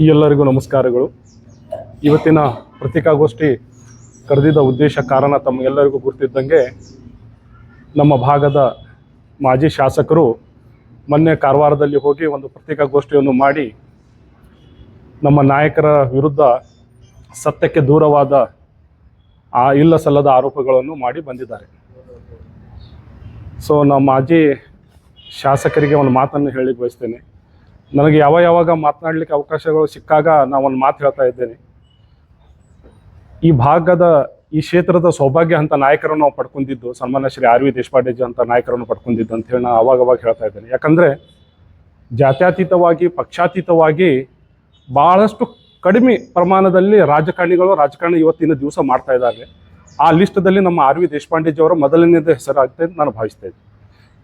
ಎಲ್ಲರಿಗೂ ನಮಸ್ಕಾರಗಳು. ಇವತ್ತಿನ ಪತ್ರಿಕಾಗೋಷ್ಠಿ ಕರೆದಿದ್ದ ಉದ್ದೇಶ ಕಾರಣ ತಮಗೆಲ್ಲರಿಗೂ ಗುರುತಿದ್ದಂಗೆ ನಮ್ಮ ಭಾಗದ ಮಾಜಿ ಶಾಸಕರು ಮೊನ್ನೆ ಕಾರವಾರದಲ್ಲಿ ಹೋಗಿ ಒಂದು ಪತ್ರಿಕಾಗೋಷ್ಠಿಯನ್ನು ಮಾಡಿ ನಮ್ಮ ನಾಯಕರ ವಿರುದ್ಧ ಸತ್ಯಕ್ಕೆ ದೂರವಾದ ಇಲ್ಲ ಸಲ್ಲದ ಆರೋಪಗಳನ್ನು ಮಾಡಿ ಬಂದಿದ್ದಾರೆ. ಸೊ ನಮ್ಮ ಮಾಜಿ ಶಾಸಕರಿಗೆ ಒಂದು ಮಾತನ್ನು ಹೇಳಲಿಕ್ಕೆ ಬಯಸ್ತೇನೆ. ನನಗೆ ಯಾವಾಗ ಮಾತನಾಡಲಿಕ್ಕೆ ಅವಕಾಶಗಳು ಸಿಕ್ಕಾಗ ನಾನು ಒಂದು ಮಾತು ಹೇಳ್ತಾ ಇದ್ದೇನೆ. ಈ ಭಾಗದ ಈ ಕ್ಷೇತ್ರದ ಸೌಭಾಗ್ಯ ಅಂತ ನಾಯಕರನ್ನು ನಾವು ಪಡ್ಕೊಂಡಿದ್ದು ಸನ್ಮಾನ್ಯ ಶ್ರೀ ಆರ್ ವಿ ದೇಶಪಾಂಡೆಜಿ ಅಂತ ನಾಯಕರನ್ನು ಪಡ್ಕೊಂಡಿದ್ದು ಅಂತ ಹೇಳಿ ನಾನು ಅವಾಗ ಹೇಳ್ತಾ ಇದ್ದೇನೆ. ಯಾಕಂದರೆ ಜಾತ್ಯತೀತವಾಗಿ ಪಕ್ಷಾತೀತವಾಗಿ ಭಾಳಷ್ಟು ಕಡಿಮೆ ಪ್ರಮಾಣದಲ್ಲಿ ರಾಜಕಾರಣ ಇವತ್ತಿನ ದಿವಸ ಮಾಡ್ತಾ ಇದ್ದಾರೆ. ಆ ಲಿಸ್ಟದಲ್ಲಿ ನಮ್ಮ ಆರ್ ವಿ ದೇಶಪಾಂಡೆಜಿ ಅವರ ಮೊದಲನೇದ ಹೆಸರಾಗುತ್ತೆ ಅಂತ ನಾನು ಭಾವಿಸ್ತಾ ಇದ್ದೆ.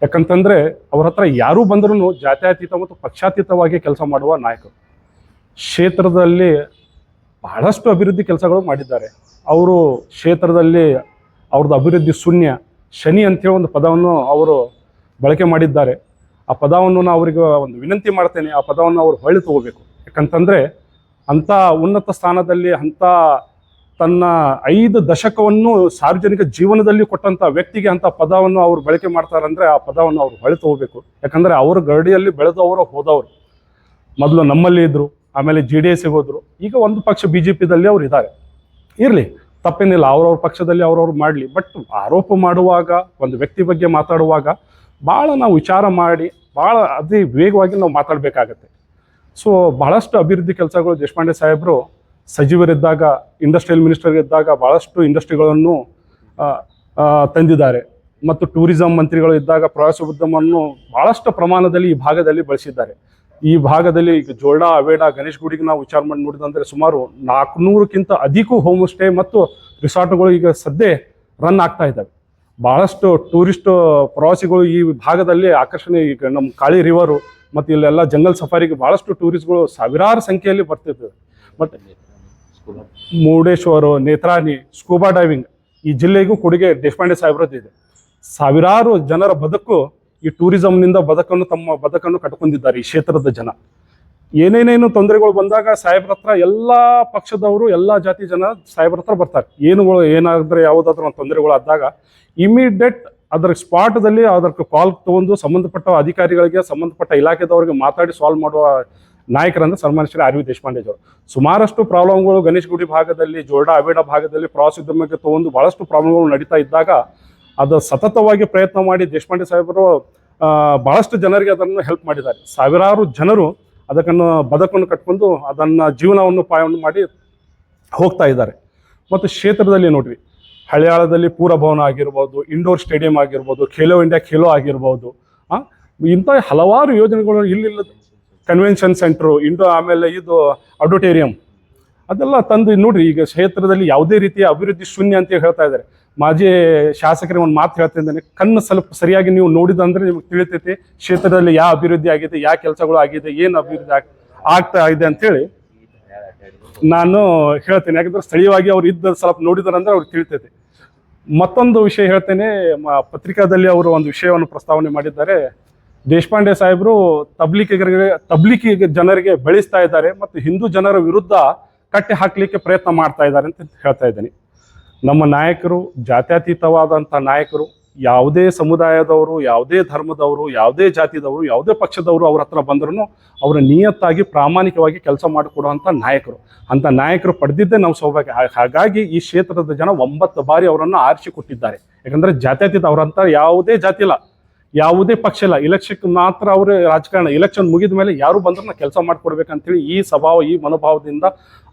ಯಾಕಂತಂದರೆ ಅವ್ರ ಹತ್ರ ಯಾರೂ ಬಂದರೂ ಜಾತ್ಯತೀತ ಮತ್ತು ಪಕ್ಷಾತೀತವಾಗಿ ಕೆಲಸ ಮಾಡುವ ನಾಯಕರು. ಕ್ಷೇತ್ರದಲ್ಲಿ ಬಹಳಷ್ಟು ಅಭಿವೃದ್ಧಿ ಕೆಲಸಗಳು ಮಾಡಿದ್ದಾರೆ. ಅವರು ಕ್ಷೇತ್ರದಲ್ಲಿ ಅವ್ರದ್ದು ಅಭಿವೃದ್ಧಿ ಶನಿ ಅಂತೇಳಿ ಒಂದು ಪದವನ್ನು ಅವರು ಬಳಕೆ ಮಾಡಿದ್ದಾರೆ. ಆ ಪದವನ್ನು ನಾನು ಅವರಿಗೆ ಒಂದು ವಿನಂತಿ ಮಾಡ್ತೇನೆ, ಆ ಪದವನ್ನು ಅವರು ಹೊಳ್ಳಿ ತಗೋಬೇಕು. ಯಾಕಂತಂದರೆ ಅಂಥ ಉನ್ನತ ಸ್ಥಾನದಲ್ಲಿ ಅಂಥ ತನ್ನ 5 ದಶಕವನ್ನು ಸಾರ್ವಜನಿಕ ಜೀವನದಲ್ಲಿ ಕೊಟ್ಟಂಥ ವ್ಯಕ್ತಿಗೆ ಅಂಥ ಪದವನ್ನು ಅವರು ಬಳಕೆ ಮಾಡ್ತಾರಂದರೆ ಆ ಪದವನ್ನು ಅವರು ಹೊಳೆ ತಗೋಬೇಕು. ಯಾಕಂದರೆ ಅವ್ರ ಗರಡಿಯಲ್ಲಿ ಬೆಳೆದವರು ಹೋದವರು. ಮೊದಲು ನಮ್ಮಲ್ಲಿ ಇದ್ದರು, ಆಮೇಲೆ JDS ಹೋದರು, ಈಗ ಒಂದು ಪಕ್ಷ BJPದಲ್ಲಿ ಅವ್ರು ಇದ್ದಾರೆ. ಇರಲಿ, ತಪ್ಪೇನಿಲ್ಲ, ಅವ್ರವ್ರ ಪಕ್ಷದಲ್ಲಿ ಅವ್ರವ್ರು ಮಾಡಲಿ. ಬಟ್ ಆರೋಪ ಮಾಡುವಾಗ, ಒಂದು ವ್ಯಕ್ತಿ ಬಗ್ಗೆ ಮಾತಾಡುವಾಗ ಭಾಳ ನಾವು ವಿಚಾರ ಮಾಡಿ ಭಾಳ ಅತಿ ವೇಗವಾಗಿ ನಾವು ಮಾತಾಡಬೇಕಾಗತ್ತೆ. ಸೊ ಭಾಳಷ್ಟು ಅಭಿವೃದ್ಧಿ ಕೆಲಸಗಳು ದೇಶಪಾಂಡೆ ಸಾಹೇಬರು ಸಚಿವರಿದ್ದಾಗ, ಇಂಡಸ್ಟ್ರಿಯಲ್ ಮಿನಿಸ್ಟರ್ ಇದ್ದಾಗ ಭಾಳಷ್ಟು ಇಂಡಸ್ಟ್ರಿಗಳನ್ನು ತಂದಿದ್ದಾರೆ. ಮತ್ತು ಟೂರಿಸಂ ಮಂತ್ರಿಗಳು ಇದ್ದಾಗ ಪ್ರವಾಸೋದ್ಯಮವನ್ನು ಭಾಳಷ್ಟು ಪ್ರಮಾಣದಲ್ಲಿ ಈ ಭಾಗದಲ್ಲಿ ಬಳಸಿದ್ದಾರೆ. ಈ ಭಾಗದಲ್ಲಿ ಈಗ ಜೋಲ್ಡಾ, ಅವೇಡಾ, ಗಣೇಶ್ ಗುಡಿಗೆ ನಾವು ವಿಚಾರ ಮಾಡಿ ನೋಡಿದಂದರೆ ಸುಮಾರು 400ಕ್ಕಿಂತ ಅಧಿಕ ಹೋಮ್ ಸ್ಟೇ ಮತ್ತು ರಿಸಾರ್ಟ್ಗಳು ಈಗ ಸದ್ಯ ರನ್ ಆಗ್ತಾ ಇದ್ದಾವೆ. ಭಾಳಷ್ಟು ಟೂರಿಸ್ಟ್ ಪ್ರವಾಸಿಗಳು ಈ ಭಾಗದಲ್ಲಿ ಆಕರ್ಷಣೆ. ಈಗ ನಮ್ಮ ಕಾಳಿ ರಿವರು ಮತ್ತು ಇಲ್ಲೆಲ್ಲ ಜಂಗಲ್ ಸಫಾರಿಗೆ ಭಾಳಷ್ಟು ಟೂರಿಸ್ಟ್ಗಳು ಸಾವಿರಾರು ಸಂಖ್ಯೆಯಲ್ಲಿ ಬರ್ತಿರ್ತದೆ. ಮತ್ತು ಮುರುಡೇಶ್ವರ, ನೇತ್ರಾಣಿ, ಸ್ಕೂಬಾ ಡೈವಿಂಗ್ ಈ ಜಿಲ್ಲೆಗೂ ಕೊಡುಗೆ ದೇಶಪಾಂಡೆ ಸಾಹೇಬ್ರದ್ದು ಇದೆ. ಸಾವಿರಾರು ಜನರ ಬದುಕು ಈ ಟೂರಿಸಂನಿಂದ ತಮ್ಮ ಬದುಕನ್ನು ಕಟ್ಕೊಂಡಿದ್ದಾರೆ ಈ ಕ್ಷೇತ್ರದ ಜನ. ಏನೇನೇನು ತೊಂದರೆಗಳು ಬಂದಾಗ ಸಾಹೇಬ್ರ ಹತ್ರ ಎಲ್ಲ ಪಕ್ಷದವರು, ಎಲ್ಲ ಜಾತಿ ಜನ ಸಾಹೇಬ್ರ ಹತ್ರ ಬರ್ತಾರೆ. ಏನಾದ್ರೆ ಯಾವುದಾದ್ರೂ ಒಂದು ತೊಂದರೆಗಳು ಆದಾಗ ಇಮಿಡಿಯೇಟ್ ಅದರ ಸ್ಪಾಟ್ದಲ್ಲಿ ಅದಕ್ಕೆ ಕಾಲ್ ತೊಗೊಂಡು ಸಂಬಂಧಪಟ್ಟ ಅಧಿಕಾರಿಗಳಿಗೆ, ಸಂಬಂಧಪಟ್ಟ ಇಲಾಖೆದವರಿಗೆ ಮಾತಾಡಿ ಸಾಲ್ವ್ ಮಾಡುವ ನಾಯಕರಂದ್ರೆ ಸನ್ಮಾನ್ಯ ಶ್ರೀ ಆರ್ ವಿ ದೇಶಪಾಂಡೆಜಿ ಅವರು. ಸುಮಾರಷ್ಟು ಪ್ರಾಬ್ಲಮ್ಗಳು ಗಣೇಶ್ ಗುಡಿ ಭಾಗದಲ್ಲಿ, ಜೋಲ್ಡಾ, ಅವೇಡಾ ಭಾಗದಲ್ಲಿ ಪ್ರವಾಸೋದ್ಯಮಕ್ಕೆ ತೊಗೊಂಡು ಭಾಳಷ್ಟು ಪ್ರಾಬ್ಲಮ್ಗಳು ನಡೀತಾ ಇದ್ದಾಗ ಅದು ಸತತವಾಗಿ ಪ್ರಯತ್ನ ಮಾಡಿ ದೇಶಪಾಂಡೆ ಸಾಹೇಬರು ಭಾಳಷ್ಟು ಜನರಿಗೆ ಅದನ್ನು ಹೆಲ್ಪ್ ಮಾಡಿದ್ದಾರೆ. ಸಾವಿರಾರು ಜನರು ಅದಕ್ಕನ್ನು ಬದುಕನ್ನು ಕಟ್ಕೊಂಡು ಅದನ್ನು ಜೀವನವನ್ನು ಪಾಯವನ್ನು ಮಾಡಿ ಹೋಗ್ತಾ ಇದ್ದಾರೆ. ಮತ್ತು ಕ್ಷೇತ್ರದಲ್ಲಿ ನೋಡ್ರಿ, ಹಳೆಯಾಳದಲ್ಲಿ ಪೂರಭವನ ಆಗಿರ್ಬೋದು, ಇಂಡೋರ್ ಸ್ಟೇಡಿಯಂ ಆಗಿರ್ಬೋದು, ಖೇಲೋ ಇಂಡಿಯಾ ಖೇಲೋ ಆಗಿರ್ಬೋದು, ಇಂಥ ಹಲವಾರು ಯೋಜನೆಗಳು, ಇಲ್ಲಿಲ್ಲ ಕನ್ವೆನ್ಷನ್ ಸೆಂಟ್ರು, ಆಮೇಲೆ ಇದು ಆಡಿಟೋರಿಯಂ ಅದೆಲ್ಲ ತಂದು ನೋಡ್ರಿ. ಈಗ ಕ್ಷೇತ್ರದಲ್ಲಿ ಯಾವುದೇ ರೀತಿಯ ಅಭಿವೃದ್ಧಿ ಶೂನ್ಯ ಅಂತ ಹೇಳ್ತಾ ಇದ್ದಾರೆ. ಮಾಜಿ ಶಾಸಕರಿಗೆ ಒಂದು ಮಾತು ಹೇಳ್ತಾ ಇದ್ದೇನೆ, ಕಣ್ಣು ಸ್ವಲ್ಪ ಸರಿಯಾಗಿ ನೀವು ನೋಡಿದಂದ್ರೆ ನಿಮ್ಗೆ ತಿಳಿತೈತಿ ಕ್ಷೇತ್ರದಲ್ಲಿ ಯಾವ ಅಭಿವೃದ್ಧಿ ಆಗಿದೆ, ಯಾವ ಕೆಲಸಗಳು ಆಗಿದೆ, ಏನು ಅಭಿವೃದ್ಧಿ ಆಗ್ತಾ ಇದೆ ಅಂತೇಳಿ ನಾನು ಹೇಳ್ತೇನೆ. ಯಾಕಂದ್ರೆ ಸ್ಥಳೀಯವಾಗಿ ಅವ್ರು ಸ್ವಲ್ಪ ನೋಡಿದಾರಂದ್ರೆ ಅವ್ರಿಗೆ ತಿಳಿತೈತಿ. ಮತ್ತೊಂದು ವಿಷಯ ಹೇಳ್ತೇನೆ, ಪತ್ರಿಕಾದಲ್ಲಿ ಅವರು ಒಂದು ವಿಷಯವನ್ನು ಪ್ರಸ್ತಾವನೆ ಮಾಡಿದ್ದಾರೆ. ದೇಶಪಾಂಡೆ ಸಾಹೇಬರು ತಬ್ಲಿಕಿಗೆ ಜನರಿಗೆ ಬೆಳೆಸ್ತಾ ಇದ್ದಾರೆ ಮತ್ತು ಹಿಂದೂ ಜನರ ವಿರುದ್ಧ ಕಟ್ಟಿ ಹಾಕಲಿಕ್ಕೆ ಪ್ರಯತ್ನ ಮಾಡ್ತಾ ಇದ್ದಾರೆ ಅಂತ ಹೇಳ್ತಾ ಇದ್ದೀನಿ. ನಮ್ಮ ನಾಯಕರು ಜಾತ್ಯತೀತವಾದಂಥ ನಾಯಕರು. ಯಾವುದೇ ಸಮುದಾಯದವರು, ಯಾವುದೇ ಧರ್ಮದವರು, ಯಾವುದೇ ಜಾತಿದವರು, ಯಾವುದೇ ಪಕ್ಷದವರು ಅವ್ರ ಹತ್ರ ಬಂದ್ರೂ ಅವರ ನಿಯತ್ತಾಗಿ ಪ್ರಾಮಾಣಿಕವಾಗಿ ಕೆಲಸ ಮಾಡಿಕೊಡುವಂಥ ನಾಯಕರು. ಅಂಥ ನಾಯಕರು ಪಡೆದಿದ್ದೇ ನಾವು ಸೌಭಾಗ್ಯ. ಹಾಗಾಗಿ ಈ ಕ್ಷೇತ್ರದ ಜನ 9 ಬಾರಿ ಅವರನ್ನು ಆರಿಸಿ ಕೊಟ್ಟಿದ್ದಾರೆ. ಯಾಕಂದರೆ ಜಾತ್ಯತೀತ ಅವರಂತ ಯಾವುದೇ ಜಾತಿ ಇಲ್ಲ, ಯಾವುದೇ ಪಕ್ಷ ಇಲ್ಲ, ಇಲೆಕ್ಷನ್ಗೆ ಮಾತ್ರ ಅವರು ರಾಜಕಾರಣ. ಇಲೆಕ್ಷನ್ ಮುಗಿದ ಮೇಲೆ ಯಾರು ಬಂದ್ರೂ ಕೆಲಸ ಮಾಡಿಕೊಡ್ಬೇಕಂತೇಳಿ ಈ ಸ್ವಭಾವ, ಈ ಮನೋಭಾವದಿಂದ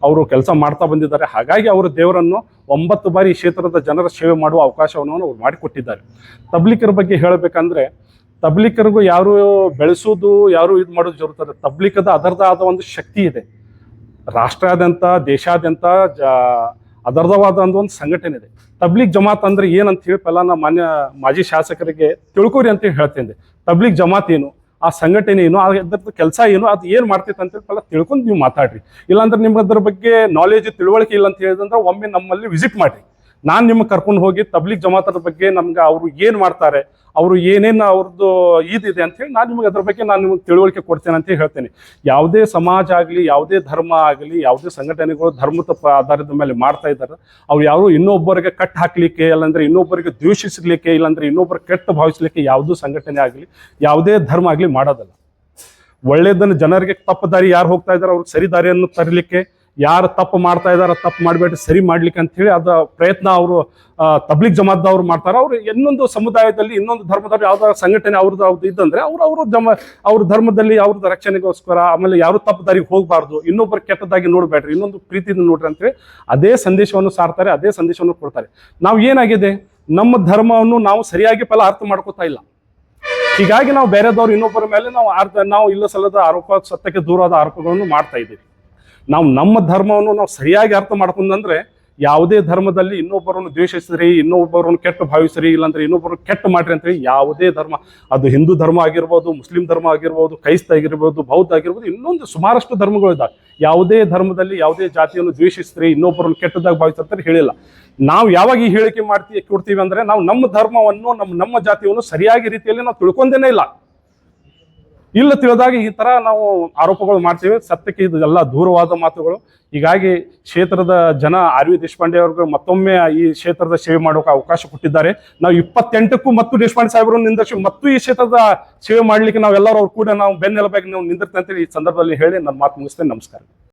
ಅವರು ಕೆಲಸ ಮಾಡ್ತಾ ಬಂದಿದ್ದಾರೆ. ಹಾಗಾಗಿ ಅವರು ದೇವರನ್ನು 9 ಬಾರಿ ಈ ಕ್ಷೇತ್ರದ ಜನರ ಸೇವೆ ಮಾಡುವ ಅವಕಾಶವನ್ನು ಅವ್ರು ಮಾಡಿಕೊಟ್ಟಿದ್ದಾರೆ. ತಬ್ಲಿಕರ ಬಗ್ಗೆ ಹೇಳಬೇಕಂದ್ರೆ, ತಬ್ಲಿಕರಿಗೂ ಯಾರು ಬೆಳೆಸೋದು, ಯಾರು ಇದು ಮಾಡೋದು ಜರುತ್ತದೆ. ತಬ್ಲಿಕದ ಅದರದೇ ಆದ ಒಂದು ಶಕ್ತಿ ಇದೆ. ರಾಷ್ಟ್ರಾದ್ಯಂತ, ದೇಶಾದ್ಯಂತ ಅದರದವಾದ ಒಂದು ಸಂಘಟನೆ ಇದೆ. ತಬ್ಲಿಕ್ ಜಮಾತ್ ಅಂದ್ರೆ ಏನಂತ ಹೇಳಿ ನಾ ಮಾಜಿ ಶಾಸಕರಿಗೆ ತಿಳ್ಕೊರಿ ಅಂತ ಹೇಳ್ತೇನೆ. ತಬ್ಲಿಕ್ ಜಮಾತ್ ಏನು, ಆ ಸಂಘಟನೆ ಏನು, ಅದರ ಕೆಲಸ ಏನು, ಅದು ಏನು ಮಾಡ್ತೈತೆ ಅಂತೇಳಿ ತಿಳ್ಕೊಂಡು ನೀವು ಮಾತಾಡ್ರಿ. ಇಲ್ಲಾಂದ್ರೆ ನಿಮ್ಗೆ ಅದ್ರ ಬಗ್ಗೆ ನಾಲೆಜ್, ತಿಳುವಳಿಕೆ ಇಲ್ಲ ಅಂತ ಹೇಳಿದಂದ್ರೆ ಒಮ್ಮೆ ನಮ್ಮಲ್ಲಿ ವಿಸಿಟ್ ಮಾಡಿರಿ. ನಾನು ನಿಮ್ಗೆ ಕರ್ಕೊಂಡು ಹೋಗಿ ತಬ್ಲಿಗ್ ಜಮಾತರ ಬಗ್ಗೆ ನಮ್ಗೆ ಅವರು ಏನು ಮಾಡ್ತಾರೆ, ಅವರು ಏನೇನು ಅವ್ರದ್ದು ಇದಿದೆ ಅಂತ ಹೇಳಿ ನಾನು ನಿಮಗೆ ಅದ್ರ ಬಗ್ಗೆ ನಾನು ನಿಮಗೆ ತಿಳುವಳಿಕೆ ಕೊಡ್ತೇನೆ ಅಂತ ಹೇಳ್ತೇನೆ. ಯಾವುದೇ ಸಮಾಜ ಆಗಲಿ, ಯಾವುದೇ ಧರ್ಮ ಆಗಲಿ, ಯಾವುದೇ ಸಂಘಟನೆಗಳು ಧರ್ಮದ ಆಧಾರದ ಮೇಲೆ ಮಾಡ್ತಾ ಇದ್ದಾರೆ. ಅವ್ರು ಯಾರು ಇನ್ನೊಬ್ಬರಿಗೆ ಕಟ್ ಹಾಕ್ಲಿಕ್ಕೆ, ಇಲ್ಲಾಂದ್ರೆ ಇನ್ನೊಬ್ಬರಿಗೆ ದ್ವೇಷಿಸಲಿಕ್ಕೆ, ಇಲ್ಲಾಂದ್ರೆ ಇನ್ನೊಬ್ಬರು ಕೆಟ್ಟ ಭಾವಿಸ್ಲಿಕ್ಕೆ ಯಾವುದೂ ಸಂಘಟನೆ ಆಗಲಿ, ಯಾವುದೇ ಧರ್ಮ ಆಗಲಿ ಮಾಡೋದಲ್ಲ. ಒಳ್ಳೆಯದನ್ನು ಜನರಿಗೆ ತಪ್ಪು ದಾರಿ ಯಾರು ಹೋಗ್ತಾ ಇದ್ದಾರೆ ಅವ್ರಿಗೆ ಸರಿ ದಾರಿಯನ್ನು ತರಲಿಕ್ಕೆ, ಯಾರು ತಪ್ಪು ಮಾಡ್ತಾ ಇದ್ದಾರೆ ತಪ್ಪು ಮಾಡಬೇಡಿ ಸರಿ ಮಾಡ್ಲಿಕ್ಕೆ ಅಂತ ಹೇಳಿ ಅದ ಪ್ರಯತ್ನ ಅವರು ತಬ್ಲಿಗ್ ಜಮಾತ್ದವ್ರು ಮಾಡ್ತಾರೆ. ಅವ್ರು ಇನ್ನೊಂದು ಸಮುದಾಯದಲ್ಲಿ ಇನ್ನೊಂದು ಧರ್ಮದವ್ರು ಯಾವ್ದಾದ್ರು ಸಂಘಟನೆ ಅವ್ರದ್ದು ಇದ್ದಂದ್ರೆ ಅವ್ರ ಧರ್ಮದಲ್ಲಿ ಅವ್ರದ್ದು ರಕ್ಷಣೆಗೋಸ್ಕರ, ಆಮೇಲೆ ಯಾರು ತಪ್ಪು ದಾರಿಗೆ ಹೋಗಬಾರ್ದು, ಇನ್ನೊಬ್ಬರು ಕೆಟ್ಟದಾಗಿ ನೋಡ್ಬೇಡ್ರಿ, ಇನ್ನೊಂದು ಪ್ರೀತಿಯಿಂದ ನೋಡ್ರಿ ಅಂತೇಳಿ ಅದೇ ಸಂದೇಶವನ್ನು ಸಾರ್ತಾರೆ, ಅದೇ ಸಂದೇಶವನ್ನು ಕೊಡ್ತಾರೆ. ನಾವು ಏನಾಗಿದೆ, ನಮ್ಮ ಧರ್ಮವನ್ನು ನಾವು ಸರಿಯಾಗಿ ಅರ್ಥ ಮಾಡ್ಕೋತಾ ಇಲ್ಲ. ಹೀಗಾಗಿ ನಾವು ಬೇರೆದವ್ರು ಇನ್ನೊಬ್ಬರ ಮೇಲೆ ನಾವು ಇಲ್ಲ ಸಲ್ಲದ ಆರೋಪ, ಸತ್ಯಕ್ಕೆ ದೂರವಾದ ಆರೋಪಗಳನ್ನು ಮಾಡ್ತಾ ಇದ್ದೀವಿ. ನಾವು ನಮ್ಮ ಧರ್ಮವನ್ನು ನಾವು ಸರಿಯಾಗಿ ಅರ್ಥ ಮಾಡ್ಕೊಂಡ್ರೆ ಯಾವುದೇ ಧರ್ಮದಲ್ಲಿ ಇನ್ನೊಬ್ಬರನ್ನು ದ್ವೇಷಿಸ್ರಿ, ಇನ್ನೊಬ್ಬರನ್ನು ಕೆಟ್ಟ ಭಾವಿಸ್ರಿ, ಇಲ್ಲಾಂದ್ರೆ ಇನ್ನೊಬ್ಬರನ್ನು ಕೆಟ್ಟ ಮಾಡ್ರಿ ಅಂತೇಳಿ ಯಾವುದೇ ಧರ್ಮ, ಅದು ಹಿಂದೂ ಧರ್ಮ ಆಗಿರ್ಬೋದು, ಮುಸ್ಲಿಂ ಧರ್ಮ ಆಗಿರ್ಬೋದು, ಕ್ರೈಸ್ತ ಆಗಿರ್ಬೋದು, ಬೌದ್ಧ ಆಗಿರ್ಬೋದು, ಇನ್ನೊಂದು ಸುಮಾರಷ್ಟು ಧರ್ಮಗಳಿದ್ದಾವೆ. ಯಾವುದೇ ಧರ್ಮದಲ್ಲಿ ಯಾವುದೇ ಜಾತಿಯನ್ನು ದ್ವೇಷಿಸ್ರಿ, ಇನ್ನೊಬ್ಬರನ್ನು ಕೆಟ್ಟದಾಗಿ ಭಾವಿಸ್ತಾರೆ ಹೇಳಿಲ್ಲ. ನಾವು ಯಾವಾಗ ಈ ಹೇಳಿಕೆ ಕೊಡ್ತೀವಿ ಅಂದ್ರೆ ನಾವು ನಮ್ಮ ಧರ್ಮವನ್ನು, ನಮ್ಮ ಜಾತಿಯನ್ನು ಸರಿಯಾಗಿ ರೀತಿಯಲ್ಲಿ ನಾವು ತಿಳ್ಕೊಂಡೇನೆ ಇಲ್ಲ ತಿಳಿದಾಗ ಈ ತರ ನಾವು ಆರೋಪಗಳು ಮಾಡ್ತೀವಿ. ಸತ್ಯಕ್ಕೆ ಇದೆಲ್ಲ ದೂರವಾದ ಮಾತುಗಳು. ಹೀಗಾಗಿ ಕ್ಷೇತ್ರದ ಜನ ಆರ್ ವಿ ದೇಶಪಾಂಡೆ ಅವ್ರಿಗೆ ಮತ್ತೊಮ್ಮೆ ಈ ಕ್ಷೇತ್ರದ ಸೇವೆ ಮಾಡೋಕೆ ಅವಕಾಶ ಕೊಟ್ಟಿದ್ದಾರೆ. ನಾವು 28ಕ್ಕೂ ಮತ್ತು ದೇಶಪಾಂಡೆ ಸಾಹೇಬರನ್ನು ನಿಂದಿಸಿ ಮತ್ತು ಈ ಕ್ಷೇತ್ರದ ಸೇವೆ ಮಾಡ್ಲಿಕ್ಕೆ ನಾವೆಲ್ಲರೂ ಅವ್ರು ಕೂಡ ನಾವು ಬೆನ್ನೆಲುಬಾಗಿ ನಾವು ನಿಂದಿರ್ತೇವೆ ಅಂತೇಳಿ ಈ ಸಂದರ್ಭದಲ್ಲಿ ಹೇಳಿ ನನ್ನ ಮಾತು ಮುಗಿಸ್ತೇನೆ. ನಮಸ್ಕಾರ.